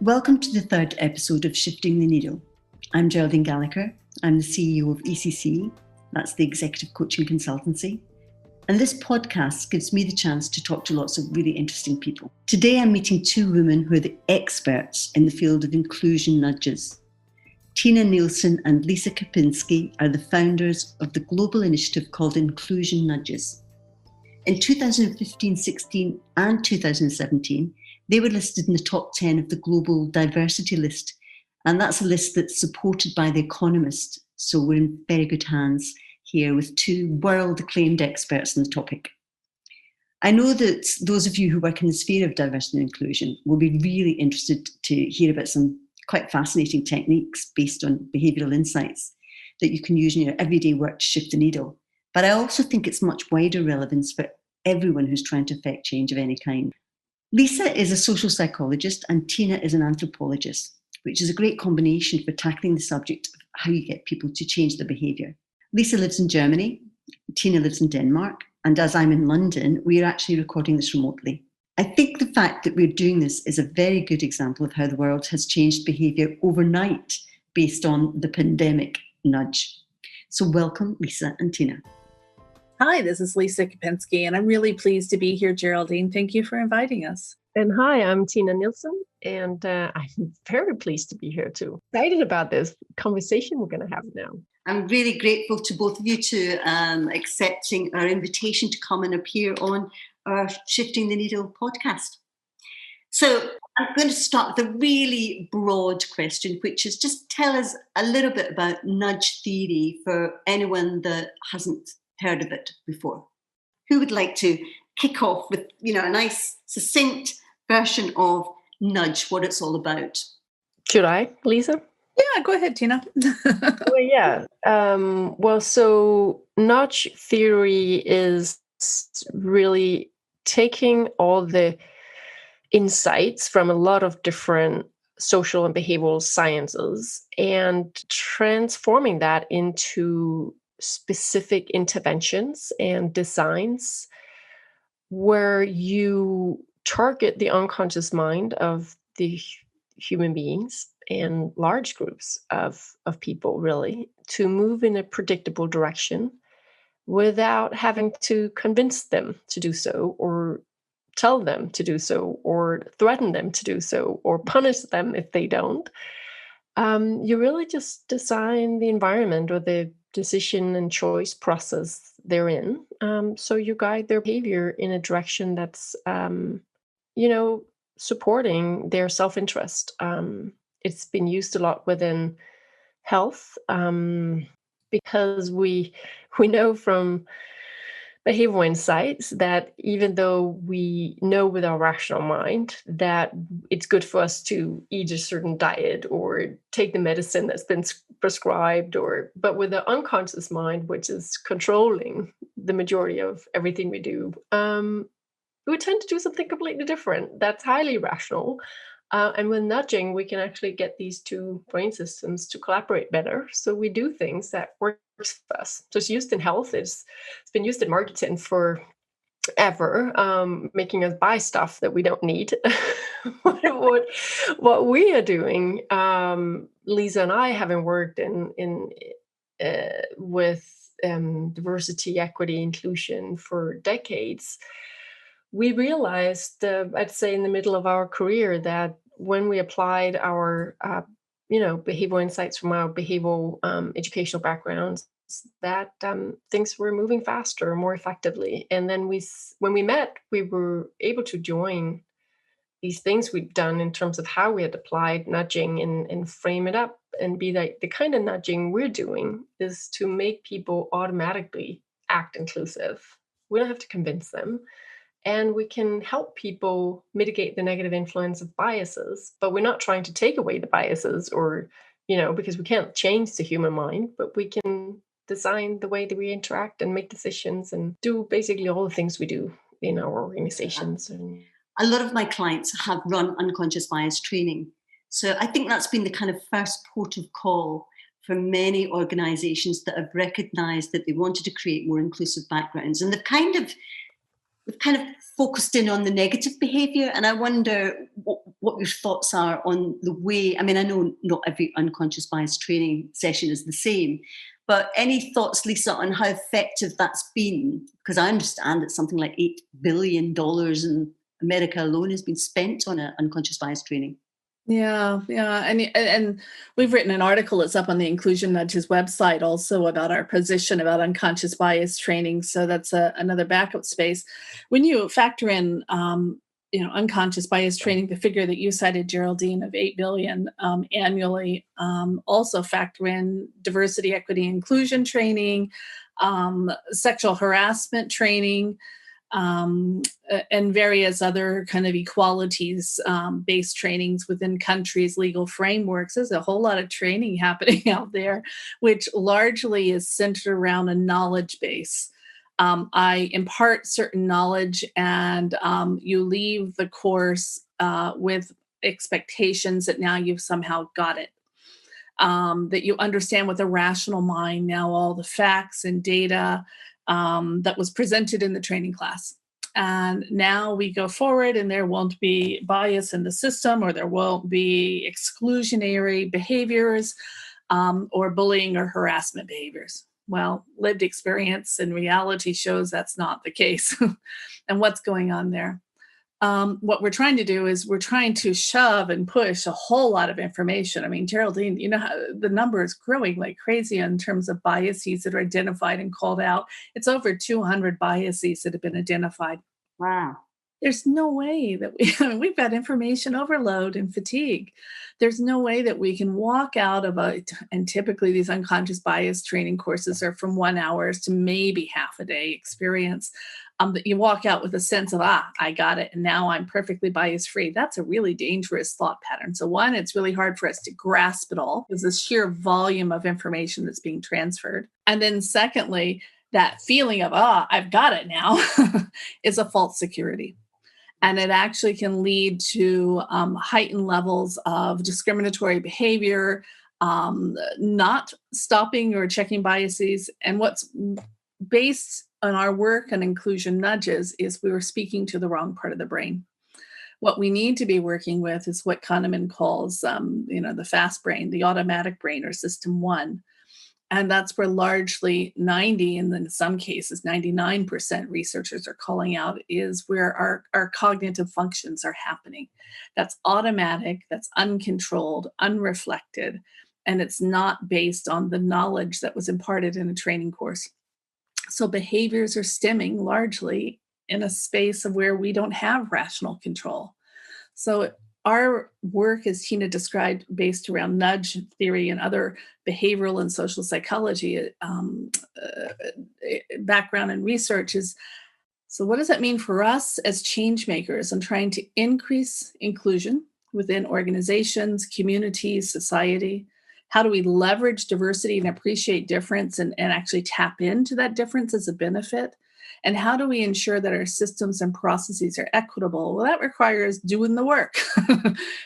Welcome to the third episode of Shifting the Needle. I'm Geraldine Gallacher. I'm the CEO of ECC, that's the Executive Coaching Consultancy. And this podcast gives me the chance to talk to lots of really interesting people. Today I'm meeting two women who are the experts in the field of inclusion nudges. Tinna Nielsen and Lisa Kepinski are the founders of the global initiative called Inclusion Nudges. In 2015, 16 and 2017, they were listed in the top 10 of the global diversity list. And that's a list that's supported by The Economist. So we're in very good hands here with two world-acclaimed experts on the topic. I know that those of you who work in the sphere of diversity and inclusion will be really interested to hear about some quite fascinating techniques based on behavioural insights that you can use in your everyday work to shift the needle. But I also think it's much wider relevance for everyone who's trying to affect change of any kind. Lisa is a social psychologist and Tinna is an anthropologist, which is a great combination for tackling the subject of how you get people to change their behaviour. Lisa lives in Germany, Tinna lives in Denmark, and as I'm in London, we are actually recording this remotely. I think the fact that we're doing this is a very good example of how the world has changed behaviour overnight based on the pandemic nudge. So welcome, Lisa and Tinna. Hi, this is Lisa Kepinski, and I'm really pleased to be here, Geraldine. Thank you for inviting us. And hi, I'm Tinna Nielsen, and I'm very pleased to be here too. Excited about this conversation we're going to have now. I'm really grateful to both of you to accepting our invitation to come and appear on our Shifting the Needle podcast. So I'm going to start with a really broad question, which is just tell us a little bit about nudge theory for anyone that hasn't heard of it before. Who would like to kick off with, a nice succinct version of nudge, what it's all about? Should I, Lisa? Yeah, go ahead, Tinna. So nudge theory is really taking all the insights from a lot of different social and behavioral sciences and transforming that into specific interventions and designs where you target the unconscious mind of the human beings and large groups of people, really, to move in a predictable direction without having to convince them to do so or tell them to do so or threaten them to do so or punish them if they don't. You really just design the environment or the decision and choice process they're in. So you guide their behavior in a direction that's, supporting their self-interest. It's been used a lot within health because we know from behavioral insights that even though we know with our rational mind that it's good for us to eat a certain diet or take the medicine that's been prescribed, but with the unconscious mind, which is controlling the majority of everything we do, we tend to do something completely different. That's highly rational. And with nudging, we can actually get these two brain systems to collaborate better. So we do things that works for us. So it's used in health. It's been used in marketing forever, making us buy stuff that we don't need. what we are doing, Lisa and I, having worked with diversity, equity, inclusion for decades, we realized, I'd say in the middle of our career, that when we applied our, behavioral insights from our behavioral educational backgrounds, that things were moving faster, more effectively. And then when we met, we were able to join these things we'd done in terms of how we had applied nudging and frame it up and be like, the kind of nudging we're doing is to make people automatically act inclusive. We don't have to convince them. And we can help people mitigate the negative influence of biases, but we're not trying to take away the biases or, because we can't change the human mind, but we can design the way that we interact and make decisions and do basically all the things we do in our organizations. A lot of my clients have run unconscious bias training. So I think that's been the kind of first port of call for many organizations that have recognized that they wanted to create more inclusive backgrounds. And we've kind of focused in on the negative behaviour, and I wonder what your thoughts are on the way. I mean, I know not every unconscious bias training session is the same, but any thoughts, Lisa, on how effective that's been? Because I understand that something like $8 billion in America alone has been spent on unconscious bias training. Yeah, and we've written an article. It's up on the Inclusion Nudges website also about our position about unconscious bias training. So that's another backup space. When you factor in, unconscious bias training, the figure that you cited, Geraldine, of 8 billion annually, also factor in diversity, equity, inclusion training, sexual harassment training, and various other kind of equalities based trainings within countries' legal frameworks. There's a whole lot of training happening out there, which largely is centered around a knowledge base. I impart certain knowledge, and you leave the course with expectations that now you've somehow got it. That you understand with a rational mind now all the facts and data that was presented in the training class. And now we go forward, and there won't be bias in the system, or there won't be exclusionary behaviors or bullying or harassment behaviors. Well, lived experience and reality shows that's not the case. And what's going on there? What we're trying to do is we're trying to shove and push a whole lot of information. I mean, Geraldine, you know how the number is growing like crazy in terms of biases that are identified and called out. It's over 200 biases that have been identified. Wow. There's no way that we've got information overload and fatigue. There's no way that we can walk out of and typically these unconscious bias training courses are from 1 hour to maybe half a day experience. That you walk out with a sense of, I got it, and now I'm perfectly bias free. That's a really dangerous thought pattern. So one, it's really hard for us to grasp it all because the sheer volume of information that's being transferred. And then secondly, that feeling of, I've got it now is a false security. And it actually can lead to heightened levels of discriminatory behavior, not stopping or checking biases. And what's based on our work on inclusion nudges is we were speaking to the wrong part of the brain. What we need to be working with is what Kahneman calls, the fast brain, the automatic brain, or system one. And that's where largely 90, and in some cases 99% researchers are calling out, is where our cognitive functions are happening. That's automatic, that's uncontrolled, unreflected, and it's not based on the knowledge that was imparted in a training course. So behaviors are stemming largely in a space of where we don't have rational control. So our work, as Tinna described, based around nudge theory and other behavioral and social psychology background and research is, so what does that mean for us as change makers and trying to increase inclusion within organizations, communities, society? How do we leverage diversity and appreciate difference and actually tap into that difference as a benefit? And how do we ensure that our systems and processes are equitable? Well, that requires doing the work.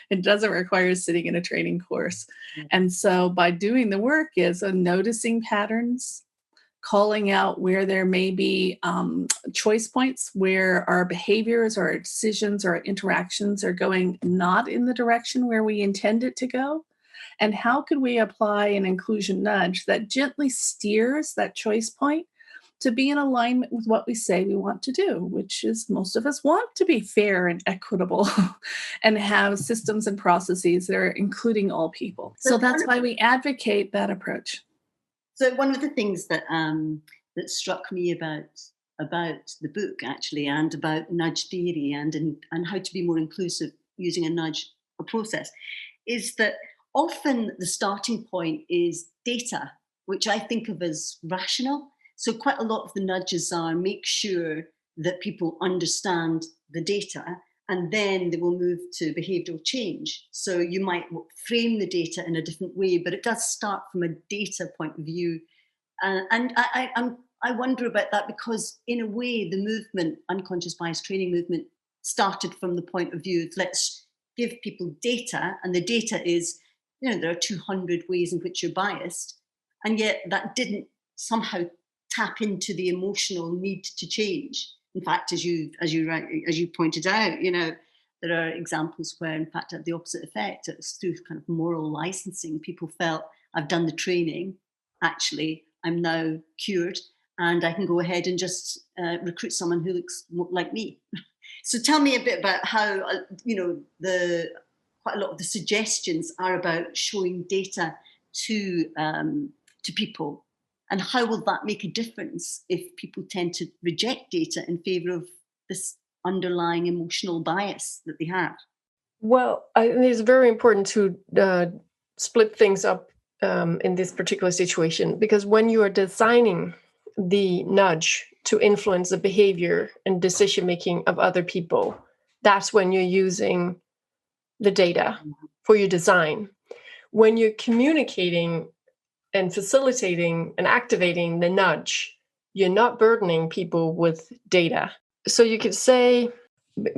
It doesn't require sitting in a training course. And so by doing the work is noticing patterns, calling out where there may be choice points, where our behaviors, our decisions, our interactions are going not in the direction where we intend it to go. And how could we apply an inclusion nudge that gently steers that choice point to be in alignment with what we say we want to do, which is most of us want to be fair and equitable and have systems and processes that are including all people. So that's why we advocate that approach. So one of the things that that struck me about the book, actually, and about nudge theory and how to be more inclusive using a nudge process, is that often the starting point is data, which I think of as rational. So quite a lot of the nudges are make sure that people understand the data, and then they will move to behavioural change. So you might frame the data in a different way, but it does start from a data point of view. And I wonder about that because, in a way, the movement, unconscious bias training movement, started from the point of view of let's give people data, and the data is, there are 200 ways in which you're biased, and yet that didn't somehow tap into the emotional need to change. In fact, as you pointed out, there are examples where, in fact, at the opposite effect, it's through kind of moral licensing. People felt, I've done the training, actually, I'm now cured, and I can go ahead and just recruit someone who looks more like me. So tell me a bit about how, quite a lot of the suggestions are about showing data to people, and how will that make a difference if people tend to reject data in favour of this underlying emotional bias that they have? Well, I think it's very important to split things up in this particular situation, because when you are designing the nudge to influence the behavior and decision making of other people, that's when you're using the data for your design. When you're communicating and facilitating and activating the nudge, you're not burdening people with data. So you could say,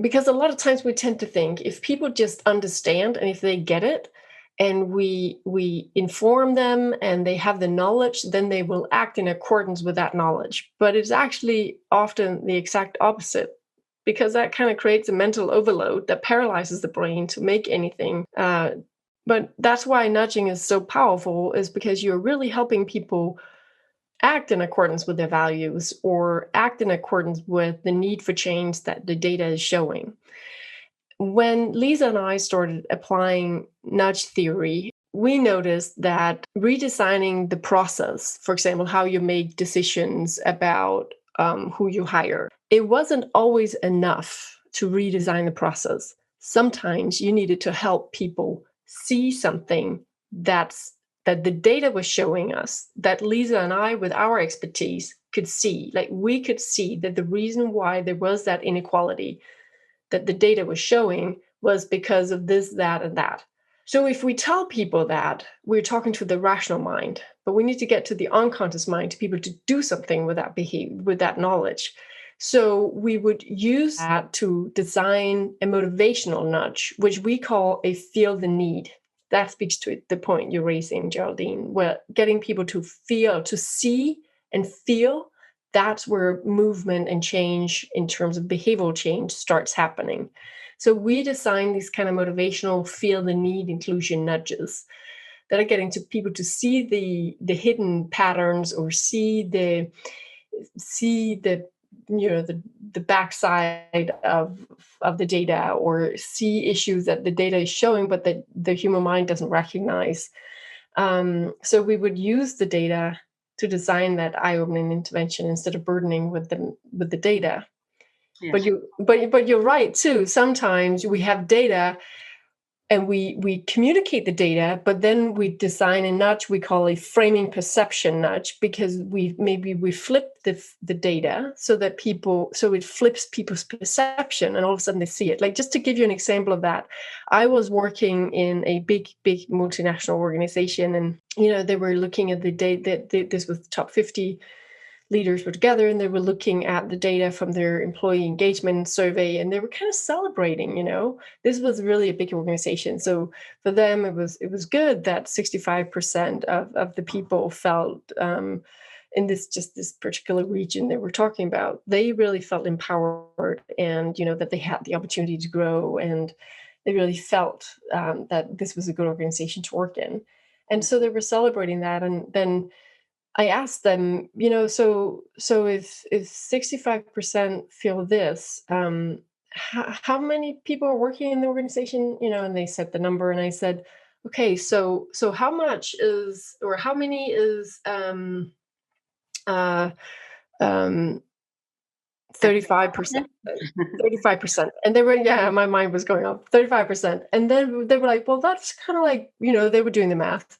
because a lot of times we tend to think if people just understand and if they get it, and we inform them and they have the knowledge, then they will act in accordance with that knowledge. But it's actually often the exact opposite, because that kind of creates a mental overload that paralyzes the brain to make anything. But that's why nudging is so powerful, is because you're really helping people act in accordance with their values or act in accordance with the need for change that the data is showing. When Lisa and I started applying nudge theory, we noticed that redesigning the process, for example, how you make decisions about who you hire, it wasn't always enough to redesign the process. Sometimes you needed to help people see something that the data was showing us, that Lisa and I, with our expertise, could see. Like, we could see that the reason why there was that inequality that the data was showing was because of this, that, and that. So if we tell people that, we're talking to the rational mind, but we need to get to the unconscious mind, to people to do something with that behavior, with that knowledge. So we would use that to design a motivational nudge, which we call a feel the need. That speaks to the point you're raising, Geraldine, where getting people to feel, to see and feel, that's where movement and change in terms of behavioral change starts happening. So we design these kind of motivational feel the need inclusion nudges that are getting to people to see the hidden patterns, or see the backside of the data, or see issues that the data is showing but that the human mind doesn't recognize. So we would use the data to design that eye-opening intervention instead of burdening with the data. Yes. But you're right too. Sometimes we have data and we communicate the data, but then we design a nudge we call a framing perception nudge, because we flip the data so it flips people's perception, and all of a sudden they see it. Like, just to give you an example of that, I was working in a big multinational organization, and they were looking at the data. This was the top 50 leaders were together, and they were looking at the data from their employee engagement survey, and they were kind of celebrating, this was really a big organization. So for them, it was good that 65% of the people felt in this particular region they were talking about, they really felt empowered, and, that they had the opportunity to grow, and they really felt that this was a good organization to work in. And so they were celebrating that. And then I asked them, so if 65% feel this, how many people are working in the organization? And they said the number, and I said, okay, so how much is, or how many is 35%, 35%. And they were, my mind was going up, 35%. And then they were like, well, that's kind of like, they were doing the math.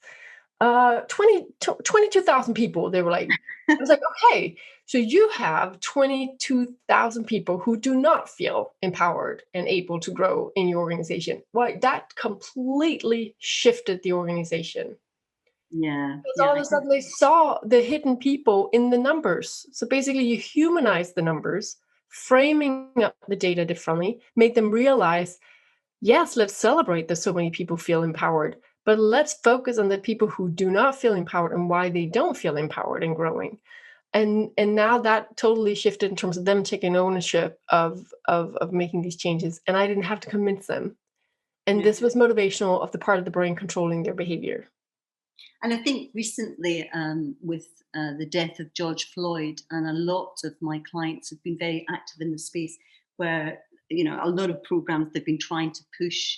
22,000 people. They were like, I was like, okay, so you have 22,000 people who do not feel empowered and able to grow in your organization. Well, that completely shifted the organization. Yeah. Because all of a sudden they saw the hidden people in the numbers. So basically you humanize the numbers, framing up the data differently, make them realize, yes, let's celebrate that so many people feel empowered, but let's focus on the people who do not feel empowered and why they don't feel empowered and growing. And now that totally shifted in terms of them taking ownership of making these changes, and I didn't have to convince them. And this was motivational of the part of the brain controlling their behavior. And I think recently, with the death of George Floyd, and a lot of my clients have been very active in the space where, a lot of programs they've been trying to push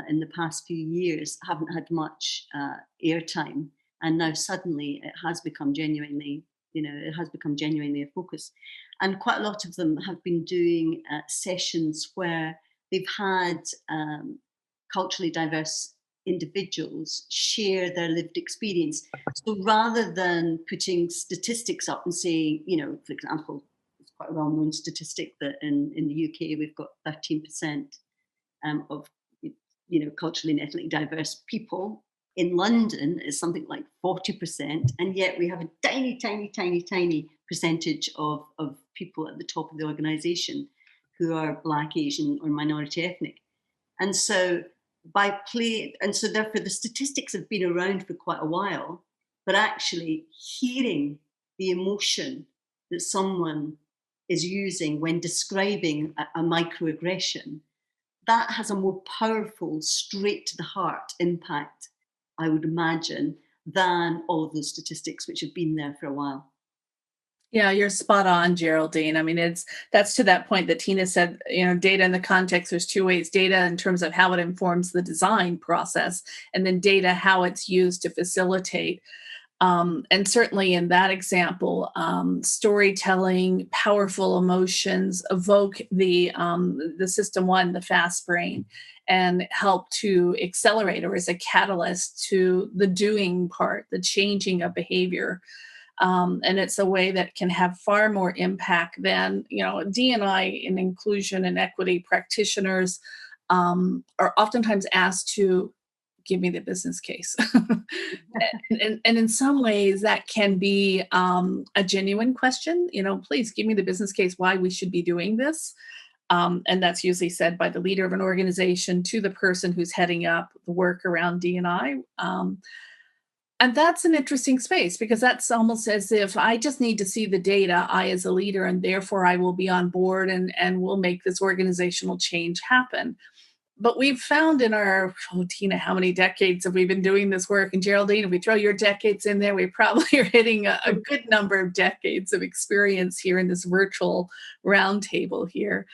in the past few years haven't had much airtime. And now suddenly it has become genuinely a focus. And quite a lot of them have been doing sessions where they've had culturally diverse individuals share their lived experience. So rather than putting statistics up and saying, for example, it's quite a well-known statistic that in the UK we've got 13% of culturally and ethnically diverse people. In London is something like 40%, and yet we have a tiny, tiny, tiny, tiny percentage of people at the top of the organisation who are Black, Asian, or minority ethnic. And so therefore the statistics have been around for quite a while, but actually hearing the emotion that someone is using when describing a microaggression, that has a more powerful, straight to the heart impact, I would imagine, than all of those statistics which have been there for a while. Yeah, you're spot on, Geraldine. I mean, that's to that point that Tinna said, data in the context, there's two ways: data in terms of how it informs the design process, and then data, how it's used to facilitate. And certainly in that example, storytelling, powerful emotions evoke the system one, the fast brain, and help to accelerate, or as a catalyst to the doing part, the changing of behavior. And it's a way that can have far more impact than, D&I and inclusion and equity practitioners are oftentimes asked to give me the business case. and in some ways that can be a genuine question, please give me the business case why we should be doing this. And that's usually said by the leader of an organization to the person who's heading up the work around D&I. And that's an interesting space, because that's almost as if I just need to see the data, I as a leader, and therefore I will be on board and will make this organizational change happen. But we've found in our, Tinna, how many decades have we been doing this work? And Geraldine, if we throw your decades in there, we probably are hitting a good number of decades of experience here in this virtual roundtable here.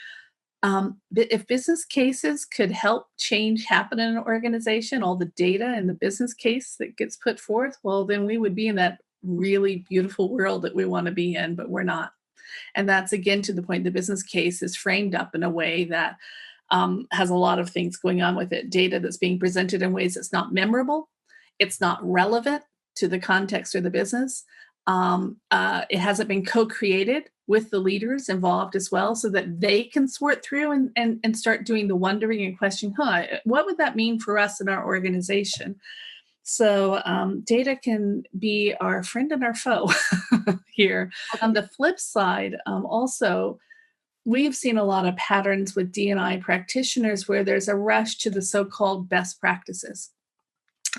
But if business cases could help change happen in an organization, all the data and the business case that gets put forth, well, then we would be in that really beautiful world that we want to be in, but we're not. And that's, again, to the point, the business case is framed up in a way that has a lot of things going on with it. Data that's being presented in ways that's not memorable. It's not relevant to the context or the business. It hasn't been co-created with the leaders involved as well, so that they can sort through and start doing the wondering and questioning, what would that mean for us in our organization? So data can be our friend and our foe here. On the flip side, also, we've seen a lot of patterns with D&I practitioners where there's a rush to the so-called best practices.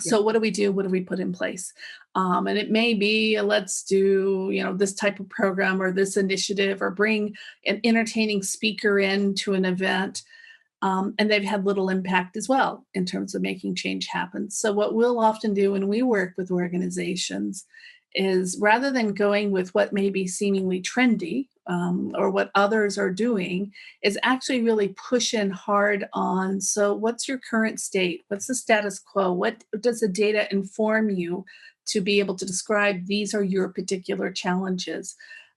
So what do we do? What do we put in place? And it may be, let's do, this type of program or this initiative, or bring an entertaining speaker in to an event. And they've had little impact as well in terms of making change happen. So what we'll often do when we work with organizations is, rather than going with what may be seemingly trendy or what others are doing, is actually really push in hard on, so what's your current state? What's the status quo? What does the data inform you to be able to describe these are your particular challenges?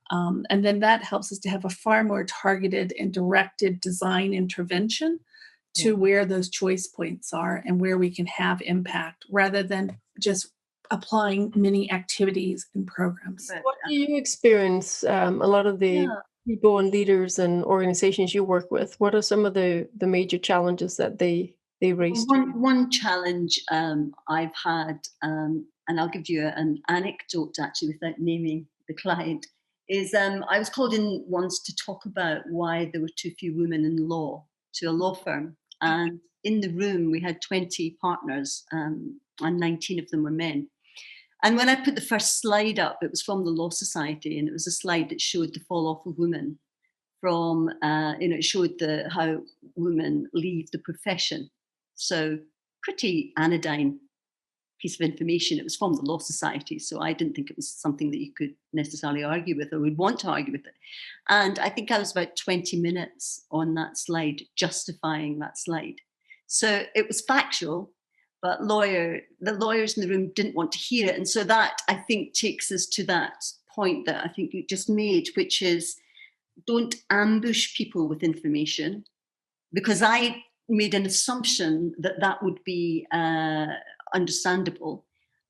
And then that helps us to have a far more targeted and directed design intervention to where those choice points are and where we can have impact, rather than just applying many activities and programs. What do you experience? A lot of the people and leaders and organizations you work with, what are some of the major challenges that they raise? One challenge I've had, and I'll give you an anecdote actually without naming the client, is I was called in once to talk about why there were too few women in law, to a law firm. And in the room we had 20 partners, and 19 of them were men. And when I put the first slide up, it was from the Law Society, and it was a slide that showed the fall off of women from, it showed how women leave the profession. So pretty anodyne piece of information. It was from the Law Society, so I didn't think it was something that you could necessarily argue with or would want to argue with it. And I think I was about 20 minutes on that slide, justifying that slide. So it was factual, but the lawyers in the room didn't want to hear it. And so that, I think, takes us to that point that I think you just made, which is don't ambush people with information, because I made an assumption that that would be understandable.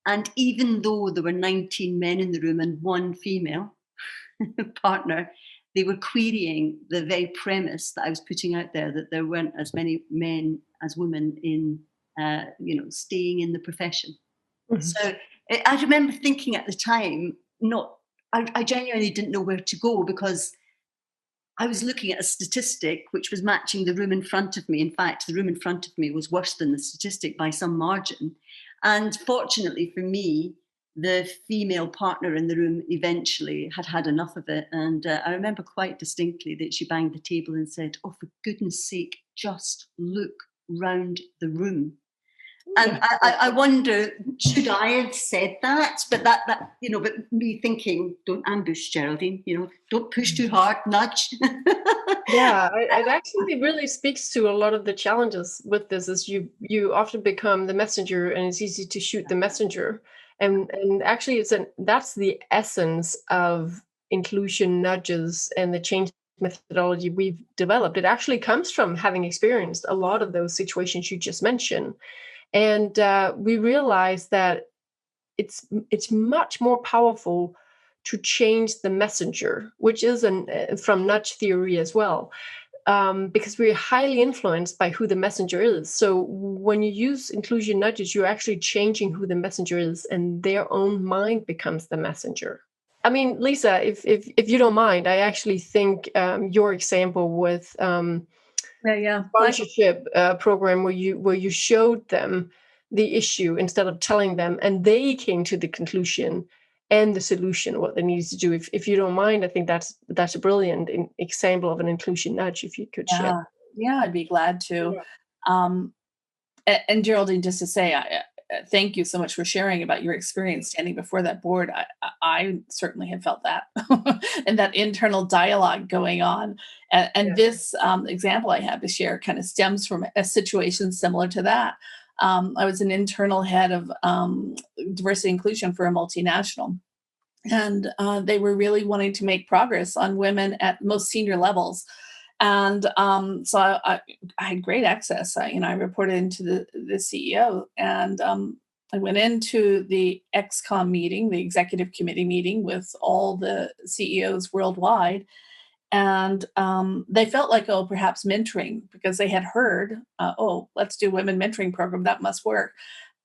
And even though there were 19 men in the room and one female partner, they were querying the very premise that I was putting out there, that there weren't as many men as women in, staying in the profession. Mm-hmm. So I remember thinking at the time, I genuinely didn't know where to go, because I was looking at a statistic which was matching the room in front of me. In fact, the room in front of me was worse than the statistic by some margin. And fortunately for me, the female partner in the room eventually had enough of it. And I remember quite distinctly that she banged the table and said, "Oh, for goodness sake, just look round the room." And I wonder, should I have said that? But but me thinking, don't ambush, Geraldine, don't push too hard, nudge. Yeah, it actually really speaks to a lot of the challenges with this, is you often become the messenger, and it's easy to shoot the messenger. And actually that's the essence of inclusion nudges and the change methodology we've developed. It actually comes from having experienced a lot of those situations you just mentioned. And we realized that it's much more powerful to change the messenger, which is from nudge theory as well, because we're highly influenced by who the messenger is. So when you use inclusion nudges, you're actually changing who the messenger is, and their own mind becomes the messenger. I mean, Lisa, if you don't mind, I actually think your example with sponsorship program where you showed them the issue instead of telling them, and they came to the conclusion and the solution, what they needed to do. If you don't mind, I think that's a brilliant example of an inclusion nudge, if you could share. Yeah, I'd be glad to. Yeah. And Geraldine, just to say, thank you so much for sharing about your experience standing before that board. I certainly have felt that and that internal dialogue going on. And this example I have to share kind of stems from a situation similar to that. I was an internal head of diversity inclusion for a multinational. And they were really wanting to make progress on women at most senior levels. And so I had great access. I reported into the CEO, and I went into the ExCom meeting, the executive committee meeting with all the CEOs worldwide. And they felt like, perhaps mentoring, because they had heard, let's do women mentoring program, that must work.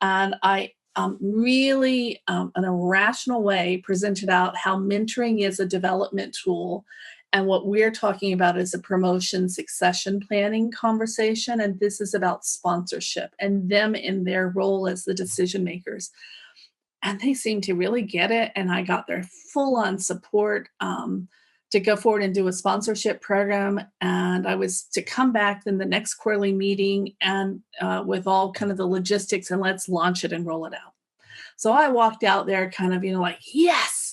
And I really, in a rational way, presented out how mentoring is a development tool. And what we're talking about is a promotion succession planning conversation. And this is about sponsorship and them in their role as the decision makers. And they seemed to really get it. And I got their full on support to go forward and do a sponsorship program. And I was to come back in the next quarterly meeting and with all kind of the logistics, and let's launch it and roll it out. So I walked out there kind of, like, yes,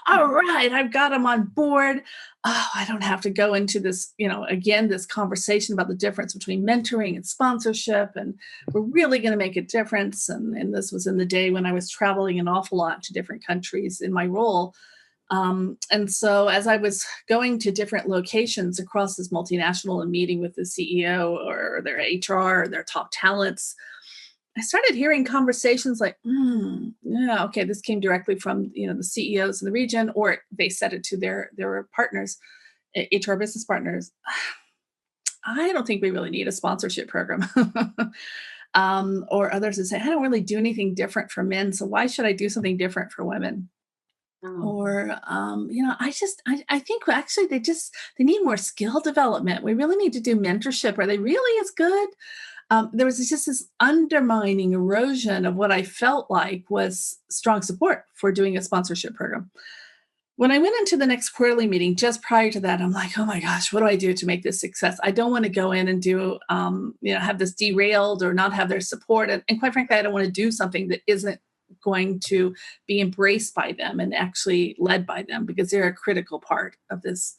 all right, I've got them on board. Oh, I don't have to go into this, again, this conversation about the difference between mentoring and sponsorship. And we're really going to make a difference. And this was in the day when I was traveling an awful lot to different countries in my role. And so as I was going to different locations across this multinational and meeting with the CEO or their HR or their top talents, I started hearing conversations like, this came directly from, the CEOs in the region, or they said it to their partners, HR business partners. I don't think we really need a sponsorship program. Or others would say, I don't really do anything different for men, so why should I do something different for women? Or, I think actually they need more skill development. We really need to do mentorship. Are they really as good? there was just this undermining erosion of what I felt like was strong support for doing a sponsorship program. When I went into the next quarterly meeting, just prior to that, I'm like, oh my gosh, what do I do to make this success? I don't want to go in and do, have this derailed or not have their support. And quite frankly, I don't want to do something that isn't going to be embraced by them and actually led by them, because they're a critical part of this.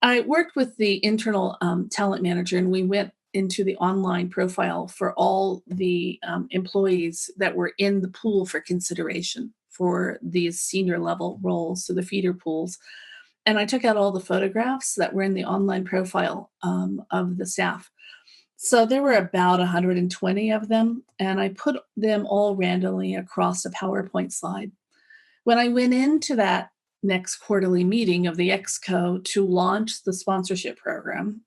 I worked with the internal talent manager, and we went into the online profile for all the employees that were in the pool for consideration for these senior level roles, so the feeder pools. And I took out all the photographs that were in the online profile of the staff. So there were about 120 of them, and I put them all randomly across a PowerPoint slide. When I went into that next quarterly meeting of the Exco to launch the sponsorship program,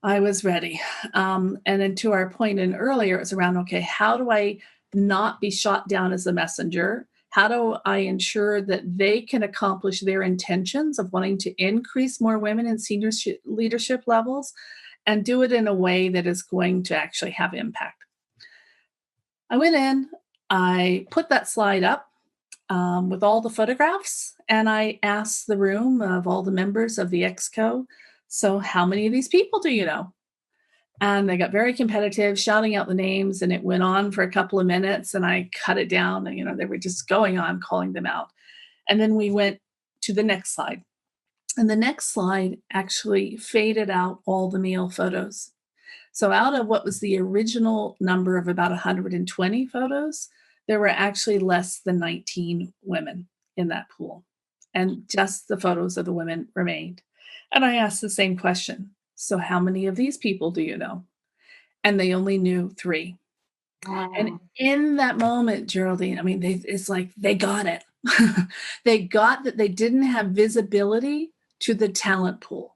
I was ready. And then to our point in earlier, it was around, okay, how do I not be shot down as a messenger? How do I ensure that they can accomplish their intentions of wanting to increase more women in senior leadership levels and do it in a way that is going to actually have impact? I went in, I put that slide up with all the photographs, and I asked the room of all the members of the Exco, so how many of these people do you know? And they got very competitive, shouting out the names, and it went on for a couple of minutes, and I cut it down, and they were just going on calling them out. And then we went to the next slide. And the next slide actually faded out all the male photos. So out of what was the original number of about 120 photos, there were actually less than 19 women in that pool. And just the photos of the women remained. And I asked the same question. So how many of these people do you know? And they only knew 3. Wow. And in that moment, Geraldine, it's like they got it. They got that they didn't have visibility to the talent pool.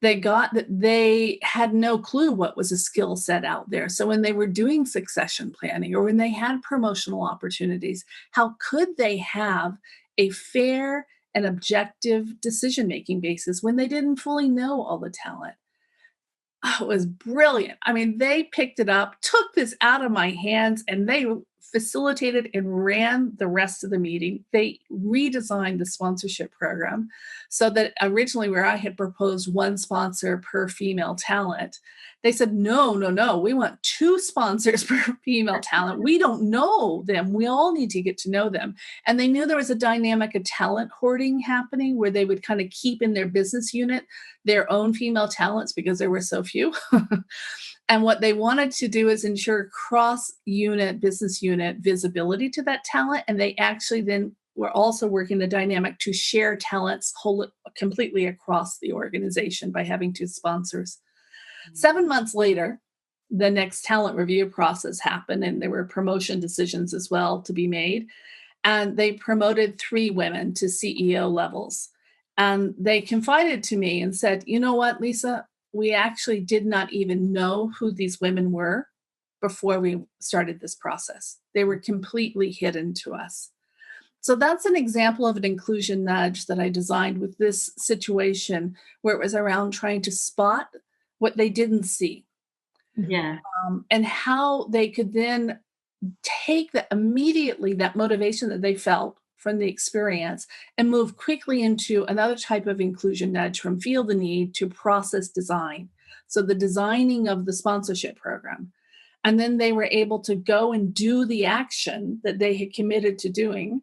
They got that they had no clue what was a skill set out there. So when they were doing succession planning or when they had promotional opportunities, how could they have a fair and objective decision-making basis when they didn't fully know all the talent? Oh, it was brilliant. They picked it up, took this out of my hands, and they facilitated and ran the rest of the meeting. They redesigned the sponsorship program so that originally, where I had proposed 1 sponsor per female talent, they said, no, we want 2 sponsors per female talent. We don't know them. We all need to get to know them. And they knew there was a dynamic of talent hoarding happening where they would kind of keep in their business unit their own female talents because there were so few. And what they wanted to do is ensure cross-unit, business unit visibility to that talent. And they actually then were also working the dynamic to share talents completely across the organization by having 2 sponsors. 7 months later, the next talent review process happened, and there were promotion decisions as well to be made. And they promoted 3 women to CEO levels. And they confided to me and said, you know what, Lisa, we actually did not even know who these women were before we started this process. They were completely hidden to us. So that's an example of an inclusion nudge that I designed with this situation where it was around trying to spot what they didn't see. Yeah. And how they could then take that immediately, that motivation that they felt from the experience, and move quickly into another type of inclusion nudge from feel the need to process design. So the designing of the sponsorship program. And then they were able to go and do the action that they had committed to doing.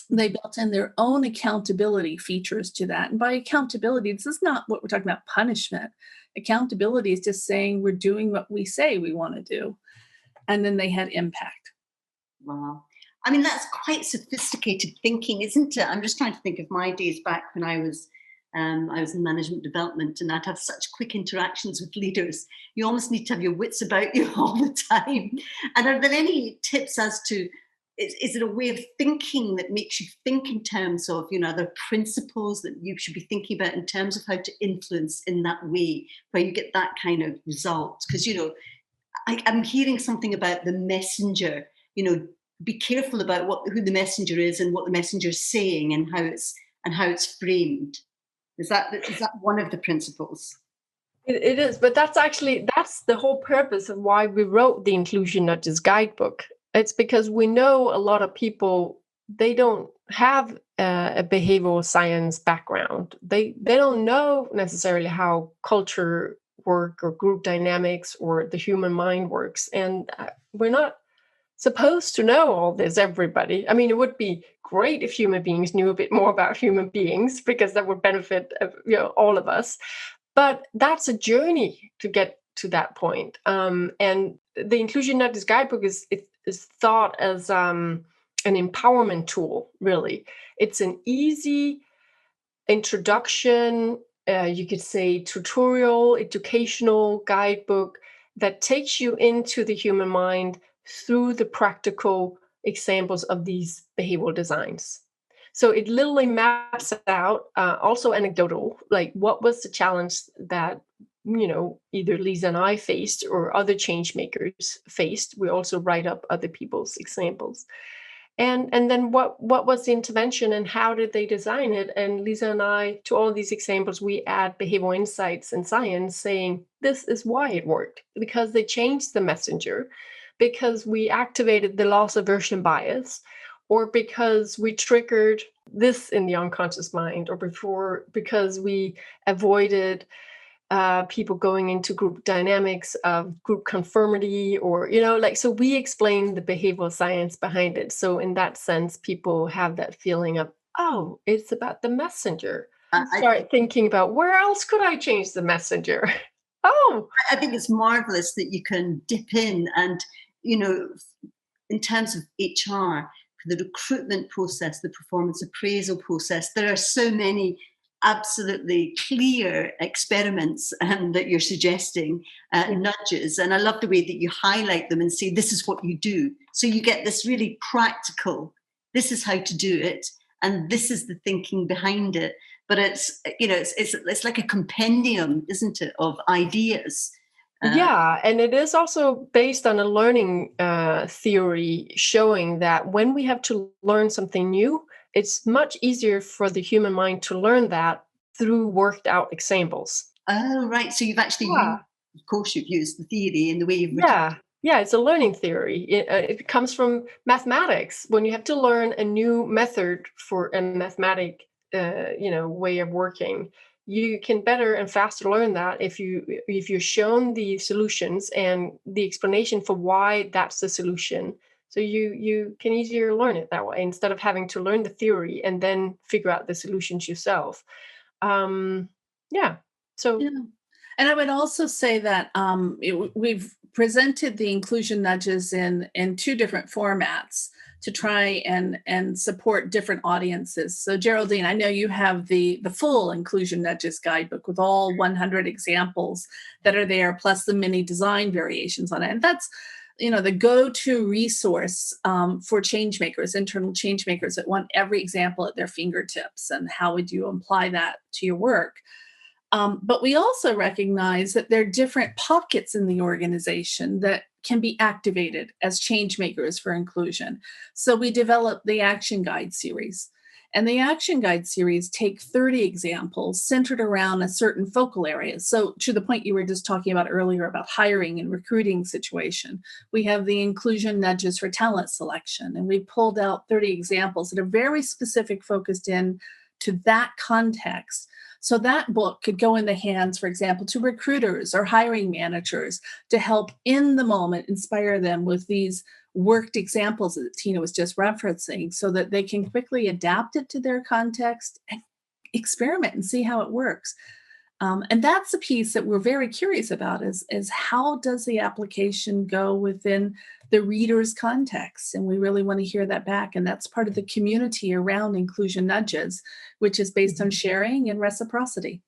They built in their own accountability features to that. And by accountability, this is not what we're talking about punishment. Accountability is just saying we're doing what we say we want to do. And then they had impact. Wow. That's quite sophisticated thinking, isn't it? I'm just trying to think of my days back when I was in management development, and I'd have such quick interactions with leaders. You almost need to have your wits about you all the time. And are there any tips as to, is it a way of thinking that makes you think in terms of, are there principles that you should be thinking about in terms of how to influence in that way where you get that kind of result? Because, I'm hearing something about the messenger, be careful about who the messenger is and what the messenger is saying and how it's framed. Is that one of the principles? It is, but that's the whole purpose of why we wrote the Inclusion Nudges guidebook. It's because we know a lot of people, they don't have a behavioral science background. They don't know necessarily how culture work or group dynamics or the human mind works, and we're not supposed to know all this, everybody. I mean, it would be great if human beings knew a bit more about human beings, because that would benefit all of us. But that's a journey to get to that point. And the Inclusion Nudges guidebook is thought as an empowerment tool, really. It's an easy introduction, you could say tutorial, educational guidebook that takes you into the human mind through the practical examples of these behavioral designs. So it literally maps out, also anecdotal, like what was the challenge that either Lisa and I faced or other change makers faced. We also write up other people's examples. And then what was the intervention and how did they design it? And Lisa and I, to all these examples, we add behavioral insights and science saying this is why it worked, because they changed the messenger, because we activated the loss aversion bias, or because we triggered this in the unconscious mind, or because we avoided people going into group dynamics of group conformity, or so we explain the behavioral science behind it. So in that sense, people have that feeling of, oh, it's about the messenger. Start thinking about, where else could I change the messenger? Oh, I think it's marvelous that you can dip in and, in terms of HR, the recruitment process, the performance appraisal process, there are so many absolutely clear experiments that you're suggesting, nudges. And I love the way that you highlight them and say, this is what you do. So you get this really practical, this is how to do it, and this is the thinking behind it. But it's like a compendium, isn't it, of ideas. Yeah, and it is also based on a learning theory showing that when we have to learn something new, it's much easier for the human mind to learn that through worked out examples. Oh, right. So you've actually used, of course, you've used the theory in the way you've written. Yeah, it's a learning theory. It comes from mathematics. When you have to learn a new method for a mathematic, way of working, you can better and faster learn that if you're shown the solutions and the explanation for why that's the solution. So you can easier learn it that way instead of having to learn the theory and then figure out the solutions yourself. So. Yeah. And I would also say that we've presented the inclusion nudges in two different formats to try and support different audiences. So Geraldine, I know you have the full inclusion nudges guidebook with all 100 examples that are there, plus the mini design variations on it. And that's the go-to resource for change makers, internal change makers that want every example at their fingertips. And how would you apply that to your work? But we also recognize that there are different pockets in the organization that can be activated as change makers for inclusion. So we developed the Action Guide series. And the Action Guide series take 30 examples centered around a certain focal area. So to the point you were just talking about earlier about hiring and recruiting situation, we have the inclusion nudges for talent selection. And we pulled out 30 examples that are very specific, focused in to that context. So that book could go in the hands, for example, to recruiters or hiring managers to help in the moment inspire them with these worked examples that Tinna was just referencing, so that they can quickly adapt it to their context and experiment and see how it works. And that's the piece that we're very curious about is how does the application go within the reader's context? And we really want to hear that back. And that's part of the community around inclusion nudges, which is based on sharing and reciprocity.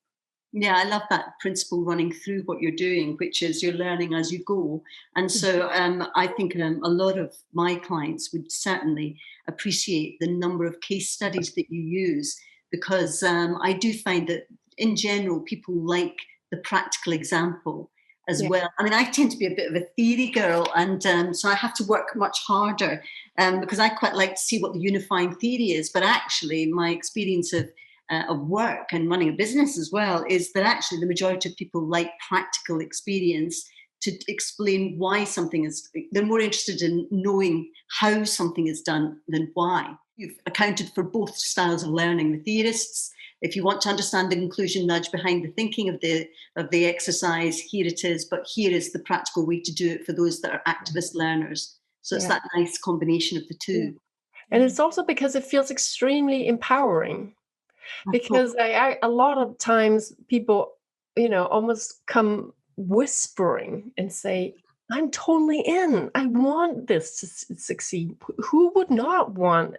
Yeah, I love that principle running through what you're doing, which is you're learning as you go. And so I think a lot of my clients would certainly appreciate the number of case studies that you use, because I do find that in general, people like the practical example as well. I mean, I tend to be a bit of a theory girl, and so I have to work much harder because I quite like to see what the unifying theory is. But actually, my experience of of work and running a business as well, is that actually the majority of people like practical experience to explain why something is. They're more interested in knowing how something is done than why. You've accounted for both styles of learning. The theorists, if you want to understand the inclusion nudge behind the thinking of the exercise, here it is, but here is the practical way to do it for those that are activist learners. So it's that nice combination of the two. Yeah. And it's also because it feels extremely empowering. Because a lot of times people, almost come whispering and say, I'm totally in. I want this to succeed. Who would not want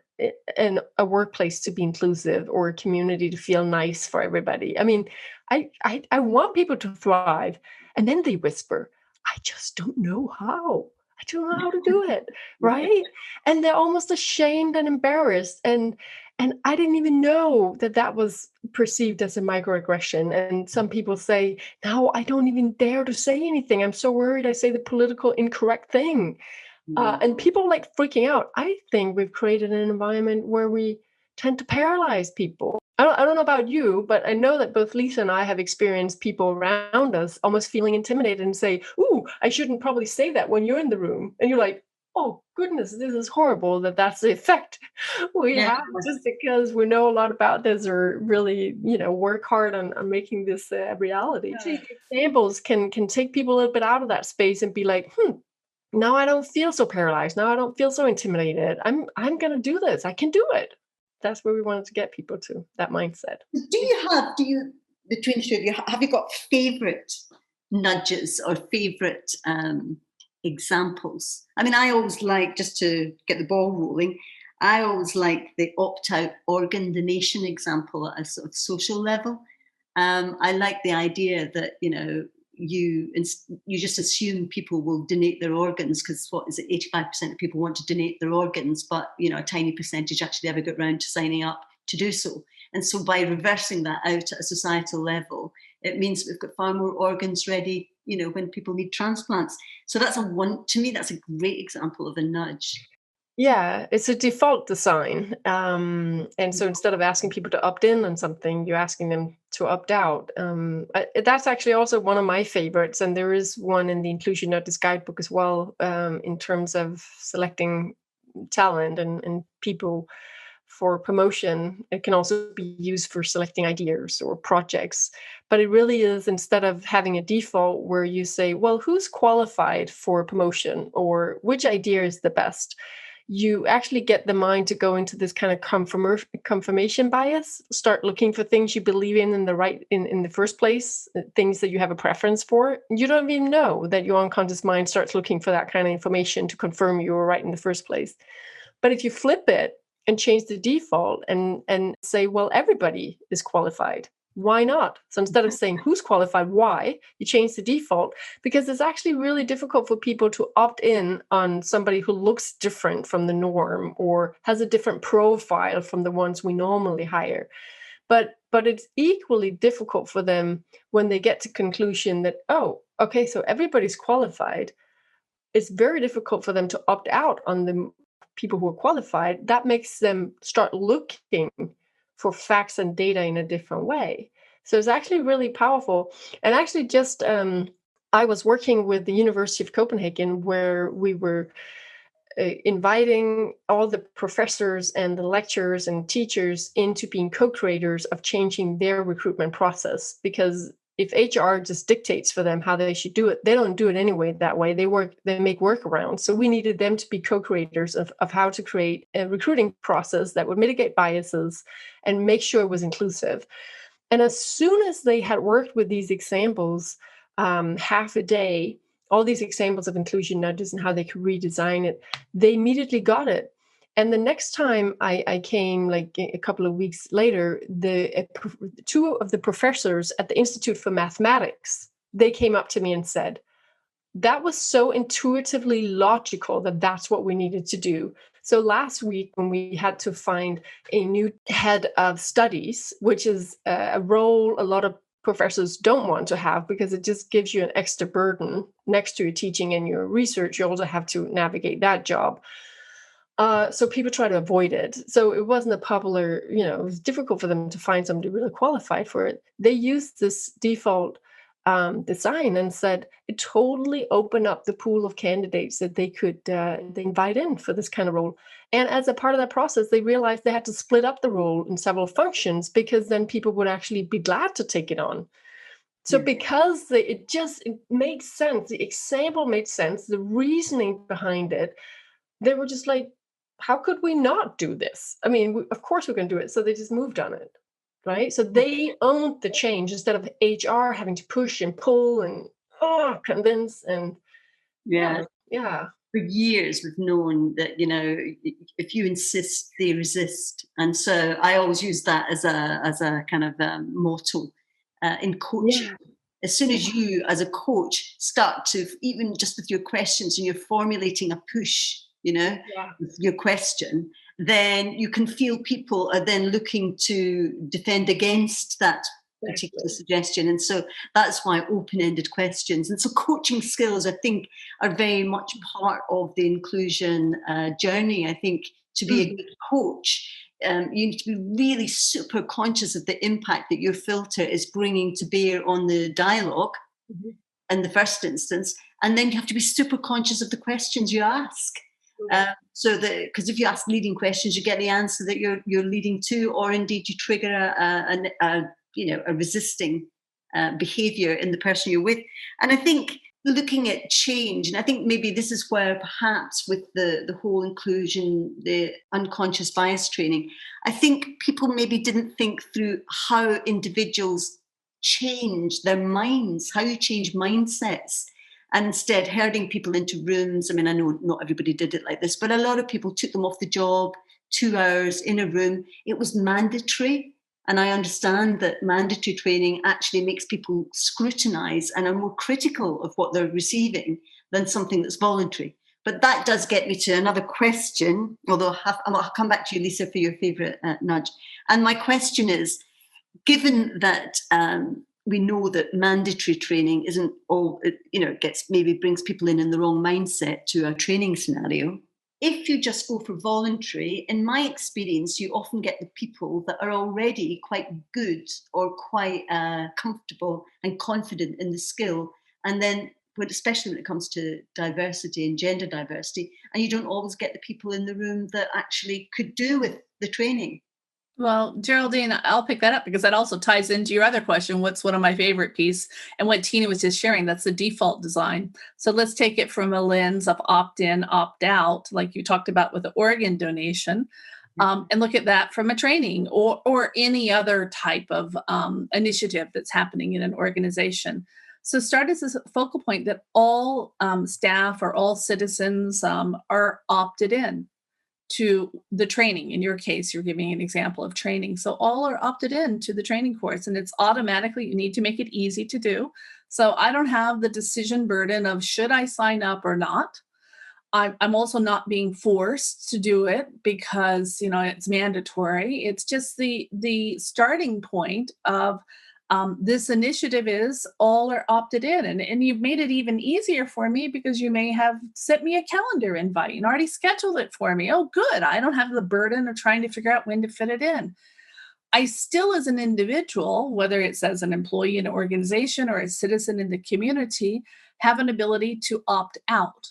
a workplace to be inclusive or a community to feel nice for everybody? I mean, I want people to thrive. And then they whisper, I just don't know how. I don't know how to do it. Right. And they're almost ashamed and embarrassed. And I didn't even know that was perceived as a microaggression. And some people say, now I don't even dare to say anything. I'm so worried I say the political incorrect thing. And people like freaking out. I think we've created an environment where we tend to paralyze people. I don't know about you, but I know that both Lisa and I have experienced people around us almost feeling intimidated and say, ooh, I shouldn't probably say that when you're in the room. And you're like, oh, goodness, this is horrible that's the effect we have just because we know a lot about this or really, work hard on making this a reality. Yeah. Examples can take people a little bit out of that space and be like, now I don't feel so paralyzed. Now I don't feel so intimidated. I'm going to do this. I can do it. That's where we wanted to get people to, that mindset. Between the two of you, have you got favorite nudges or favorite examples? I mean, I always like, just to get the ball rolling, I always like the opt-out organ donation example at a sort of social level. I like the idea that, you just assume people will donate their organs because 85% of people want to donate their organs, but a tiny percentage actually ever get around to signing up to do so. And so by reversing that out at a societal level, it means we've got far more organs ready, when people need transplants. So to me, that's a great example of a nudge. Yeah, it's a default design. And so instead of asking people to opt in on something, you're asking them to opt out. That's actually also one of my favorites. And there is one in the Inclusion Notice Guidebook as well, in terms of selecting talent and people for promotion. It can also be used for selecting ideas or projects. But it really is, instead of having a default where you say, well, who's qualified for promotion or which idea is the best? You actually get the mind to go into this kind of confirmation bias, start looking for things you believe in the first place, things that you have a preference for. You don't even know that your unconscious mind starts looking for that kind of information to confirm you were right in the first place. But if you flip it and change the default and say, well, everybody is qualified, why not? So instead of saying who's qualified, why, you change the default, because it's actually really difficult for people to opt in on somebody who looks different from the norm or has a different profile from the ones we normally hire. But it's equally difficult for them when they get to conclusion that, oh, okay, so everybody's qualified. It's very difficult for them to opt out on the people who are qualified. That makes them start looking for facts and data in a different way. So it's actually really powerful. And actually just, I was working with the University of Copenhagen where we were inviting all the professors and the lecturers and teachers into being co-creators of changing their recruitment process. Because if HR just dictates for them how they should do it, they don't do it anyway that way. They make workarounds. So we needed them to be co-creators of how to create a recruiting process that would mitigate biases and make sure it was inclusive. And as soon as they had worked with these examples, half a day, all these examples of inclusion nudges and how they could redesign it, they immediately got it. And the next time I came, like a couple of weeks later, two of the professors at the Institute for Mathematics, they came up to me and said, that was so intuitively logical that that's what we needed to do. So last week, when we had to find a new head of studies, which is a role a lot of professors don't want to have because it just gives you an extra burden next to your teaching and your research, you also have to navigate that job. So people try to avoid it. So it wasn't a popular, it was difficult for them to find somebody really qualified for it. They used this default design and said it totally opened up the pool of candidates that they could they invite in for this kind of role. And as a part of that process, they realized they had to split up the role in several functions because then people would actually be glad to take it on. So because it made sense, the example made sense, the reasoning behind it, they were just like, how could we not do this? I mean, of course we're going to do it. So they just moved on it, right? So they owned the change instead of HR having to push and pull and convince and yeah. For years, we've known that, if you insist, they resist. And so I always use that as a kind of motto in coaching. As soon as you, as a coach, start to, even just with your questions and you're formulating a push, with your question, then you can feel people are then looking to defend against that particular suggestion. And so that's why open-ended questions. And so coaching skills, I think, are very much part of the inclusion journey. I think to be a good coach, you need to be really super conscious of the impact that your filter is bringing to bear on the dialogue in the first instance. And then you have to be super conscious of the questions you ask. So that, because if you ask leading questions, you get the answer that you're leading to, or indeed you trigger a resisting behavior in the person you're with. And I think looking at change, and I think maybe this is where perhaps with the whole inclusion, the unconscious bias training, I think people maybe didn't think through how individuals change their minds, how you change mindsets. And instead herding people into rooms. I mean, I know not everybody did it like this, but a lot of people took them off the job, 2 hours in a room. It was mandatory. And I understand that mandatory training actually makes people scrutinize and are more critical of what they're receiving than something that's voluntary. But that does get me to another question, although I'll come back to you, Lisa, for your favorite nudge. And my question is, given that we know that mandatory training isn't all, brings people in the wrong mindset to a training scenario. If you just go for voluntary, in my experience, you often get the people that are already quite good or quite comfortable and confident in the skill. And then, especially when it comes to diversity and gender diversity, and you don't always get the people in the room that actually could do with the training. Well, Geraldine, I'll pick that up because that also ties into your other question. What's one of my favorite piece? And what Tinna was just sharing, that's the default design. So let's take it from a lens of opt-in, opt-out, like you talked about with the organ donation, and look at that from a training or any other type of initiative that's happening in an organization. So start as a focal point that all staff or all citizens are opted in to the training. In your case, you're giving an example of training. So all are opted in to the training course, and it's automatically, you need to make it easy to do. So I don't have the decision burden of should I sign up or not. I'm also not being forced to do it because, it's mandatory. It's just the starting point of this initiative is all are opted in. And you've made it even easier for me because you may have sent me a calendar invite and already scheduled it for me. Oh, good. I don't have the burden of trying to figure out when to fit it in. I still, as an individual, whether it's as an employee in an organization or a citizen in the community, have an ability to opt out.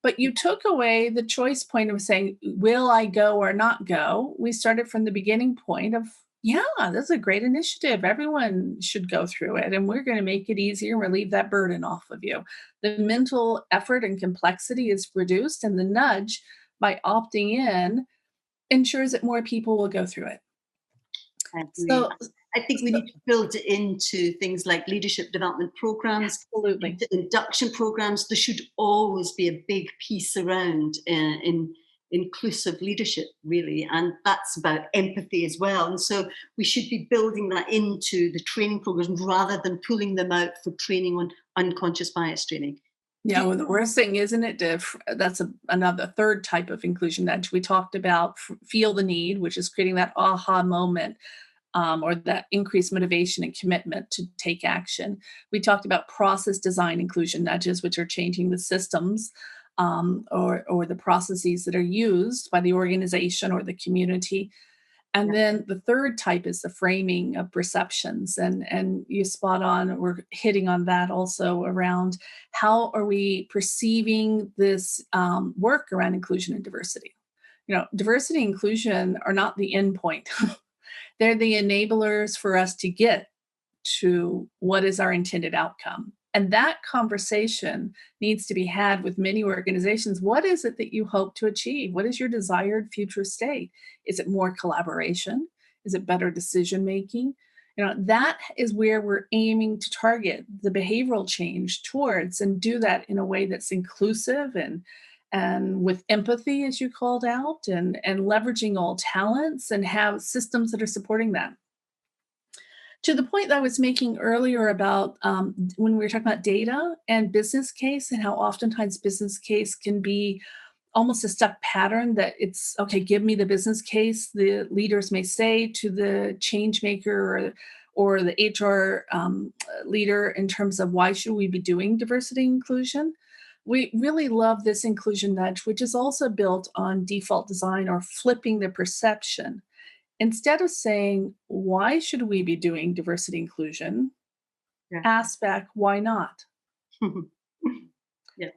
But you took away the choice point of saying, will I go or not go? We started from the beginning point of, yeah, that's a great initiative. Everyone should go through it. And we're going to make it easier and relieve that burden off of you. The mental effort and complexity is reduced, and the nudge by opting in ensures that more people will go through it. So I think we need to build it into things like leadership development programs, absolutely, induction programs. There should always be a big piece around in inclusive leadership, really, and that's about empathy as well. And so we should be building that into the training programs rather than pulling them out for training on unconscious bias training. Yeah, well, the worst thing, isn't it? That's another third type of inclusion nudge. We talked about feel the need, which is creating that aha moment. Or that increased motivation and commitment to take action. We talked about process design inclusion nudges, which are changing the systems or the processes that are used by the organization or the community. And then the third type is the framing of perceptions. And you spot on, we're hitting on that also around how are we perceiving this work around inclusion and diversity. Diversity and inclusion are not the end point. They're the enablers for us to get to what is our intended outcome. And that conversation needs to be had with many organizations. What is it that you hope to achieve? What is your desired future state? Is it more collaboration? Is it better decision making? That is where we're aiming to target the behavioral change towards, and do that in a way that's inclusive and with empathy, as you called out, and leveraging all talents and have systems that are supporting that. To the point that I was making earlier about when we were talking about data and business case, and how oftentimes business case can be almost a stuck pattern, that it's okay, give me the business case, the leaders may say to the change maker or the HR leader, in terms of why should we be doing diversity and inclusion. We really love this inclusion nudge, which is also built on default design, or flipping the perception. Instead of saying, why should we be doing diversity inclusion? Yeah. Ask back, why not? Yeah.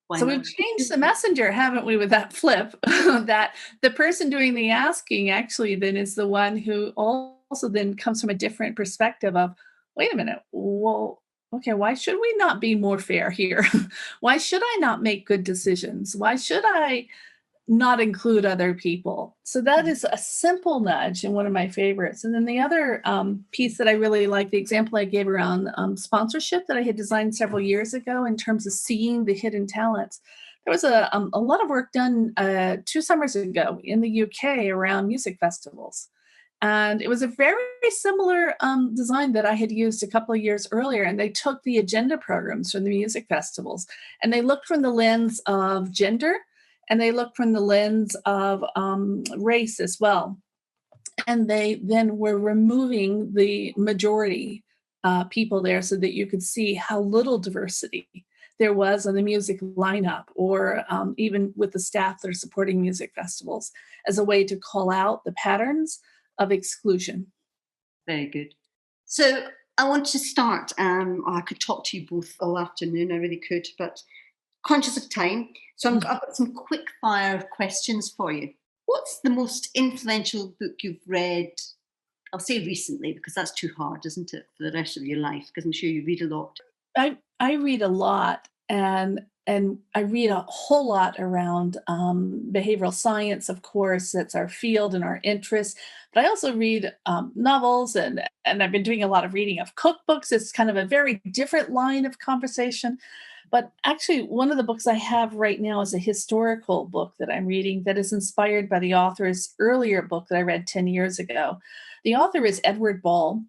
Why So not? we've changed the messenger, haven't we, with that flip? That the person doing the asking actually then is the one who also then comes from a different perspective of, wait a minute, well, okay, why should we not be more fair here? Why should I not make good decisions? Why should I not include other people? So that is a simple nudge, and one of my favorites. And then the other piece that I really like, the example I gave around sponsorship that I had designed several years ago, in terms of seeing the hidden talents. There was a lot of work done 2 summers ago in the UK around music festivals. And it was a very similar design that I had used a couple of years earlier. And they took the agenda programs from the music festivals, and they looked from the lens of gender, and they look from the lens of race as well. And they then were removing the majority people there, so that you could see how little diversity there was on the music lineup, or even with the staff that are supporting music festivals, as a way to call out the patterns of exclusion. Very good. So I want to start. I could talk to you both all afternoon, I really could, but conscious of time. So I've got some quick fire questions for you. What's the most influential book you've read? I'll say recently, because that's too hard, isn't it, for the rest of your life? Because I'm sure you read a lot. I read a lot, and I read a whole lot around behavioral science. Of course, that's our field and our interest. But I also read novels, and I've been doing a lot of reading of cookbooks. It's kind of a very different line of conversation. But actually, one of the books I have right now is a historical book that I'm reading that is inspired by the author's earlier book that I read 10 years ago. The author is Edward Ball.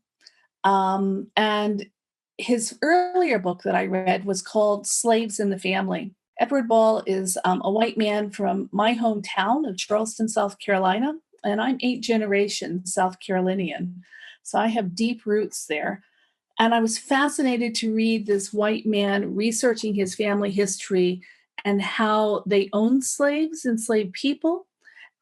And his earlier book that I read was called Slaves in the Family. Edward Ball is a white man from my hometown of Charleston, South Carolina, and I'm 8th generation South Carolinian. So I have deep roots there. And I was fascinated to read this white man researching his family history, and how they owned slaves, enslaved people,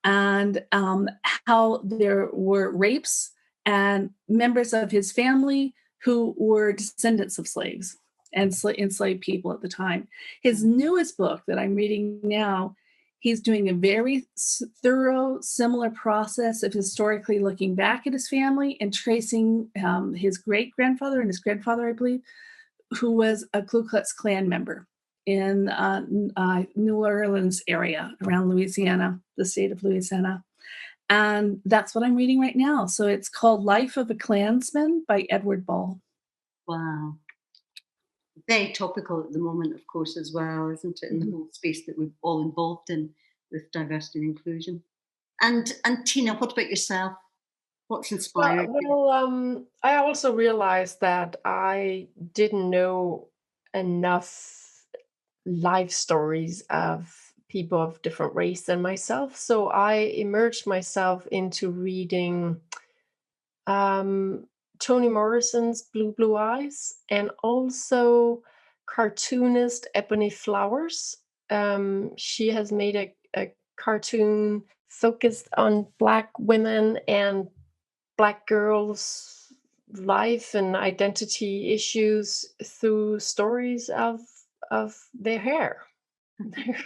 and how there were rapes, and members of his family who were descendants of slaves and enslaved people at the time. His newest book that I'm reading now, he's doing a very thorough, similar process of historically looking back at his family and tracing his great-grandfather and his grandfather, I believe, who was a Ku Klux Klan member in New Orleans area around Louisiana, the state of Louisiana. And that's what I'm reading right now. So it's called Life of a Klansman by Edward Ball. Wow. Very topical at the moment, of course, as well, isn't it? In the whole space that we're all involved in with diversity and inclusion. And Tinna, what about yourself? What's inspired you? Well, I also realized that I didn't know enough life stories of people of different race than myself. So I immersed myself into reading Toni Morrison's Blue Eyes, and also cartoonist Ebony Flowers. She has made a cartoon focused on Black women and Black girls' life and identity issues through stories of their hair.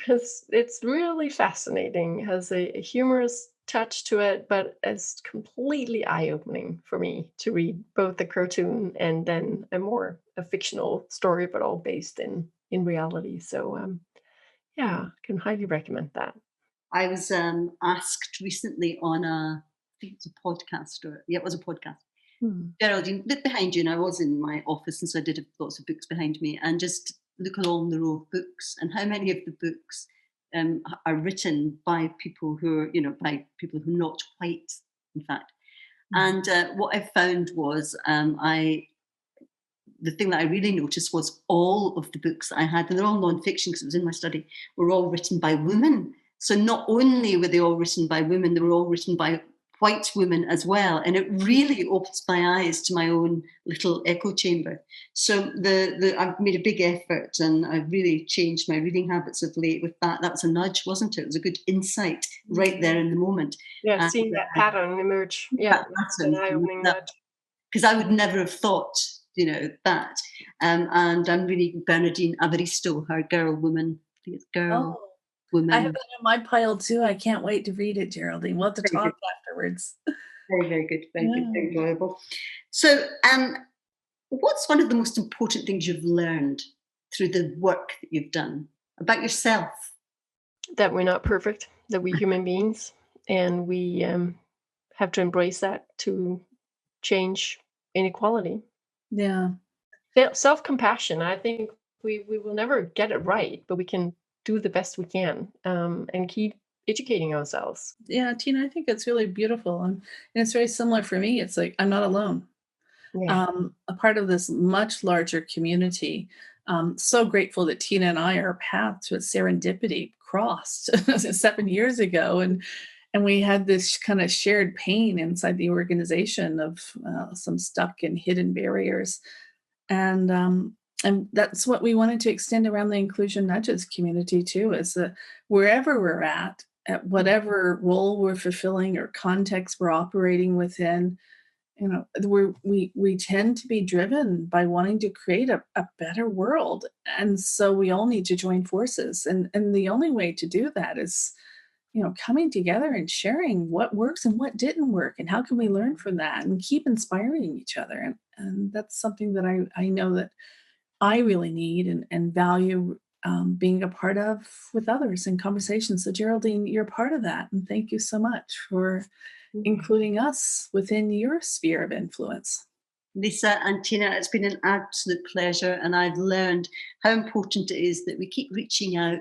It's really fascinating. It has a humorous touch to it, but it's completely eye-opening for me to read both the cartoon and then a fictional story, but all based in reality. So yeah, I can highly recommend that. I was asked recently on I think it was a podcast, it was a podcast. Geraldine, look behind you, and I was in my office, and so I did have lots of books behind me, and just look along the row of books, and how many of the books are written by people who are, by people who are not white, in fact. And what I found was, the thing that I really noticed was all of the books that I had, and they're all non-fiction because it was in my study, were all written by women. So not only were they all written by women, they were all written by white women as well. And it really opens my eyes to my own little echo chamber. So I've made a big effort, and I've really changed my reading habits of late with that. That was a nudge, wasn't it? It was a good insight right there in the moment. Yeah, seeing that pattern emerge. Yeah, an eye-opening nudge. Because I would never have thought, that. And I'm reading Bernardine Evaristo, her Girl Woman. I think it's Girl Woman. I have that in my pile too. I can't wait to read it, Geraldine. We'll have to talk afterwards. Very, very good. Very good. Very enjoyable. So, what's one of the most important things you've learned through the work that you've done about yourself? That we're not perfect, that we're human beings, and we have to embrace that to change inequality. Yeah. Self-compassion. I think we will never get it right, but we can do the best we can and keep educating ourselves. Yeah, Tinna, I think it's really beautiful. And it's very similar for me. It's like, I'm not alone. Yeah. A part of this much larger community. So grateful that Tinna and I, our paths with serendipity crossed 7 years ago. And we had this kind of shared pain inside the organization of some stuck and hidden barriers. And that's what we wanted to extend around the Inclusion Nudges community too, is that wherever we're at whatever role we're fulfilling or context we're operating within, we tend to be driven by wanting to create a better world. And so we all need to join forces. And the only way to do that is, coming together and sharing what works and what didn't work, and how can we learn from that and keep inspiring each other. And that's something that I know that I really need and value being a part of with others in conversations. So Geraldine, you're part of that. And thank you so much for including us within your sphere of influence. Lisa and Tinna, it's been an absolute pleasure, and I've learned how important it is that we keep reaching out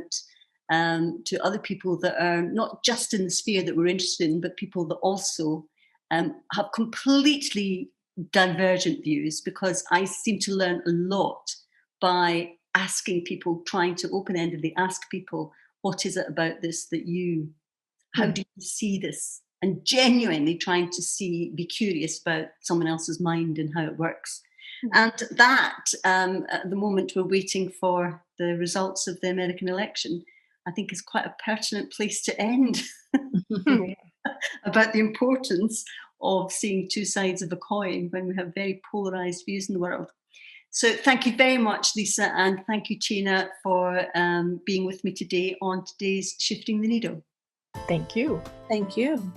to other people that are not just in the sphere that we're interested in, but people that also have completely divergent views, because I seem to learn a lot by asking people, trying to open-endedly ask people, what is it about this that how do you see this? And genuinely trying to be curious about someone else's mind and how it works. And that, at the moment we're waiting for the results of the American election, I think is quite a pertinent place to end about the importance of seeing two sides of a coin when we have very polarized views in the world. So thank you very much, Lisa, and thank you, Tinna, for being with me today on today's Shifting the Needle. Thank you. Thank you.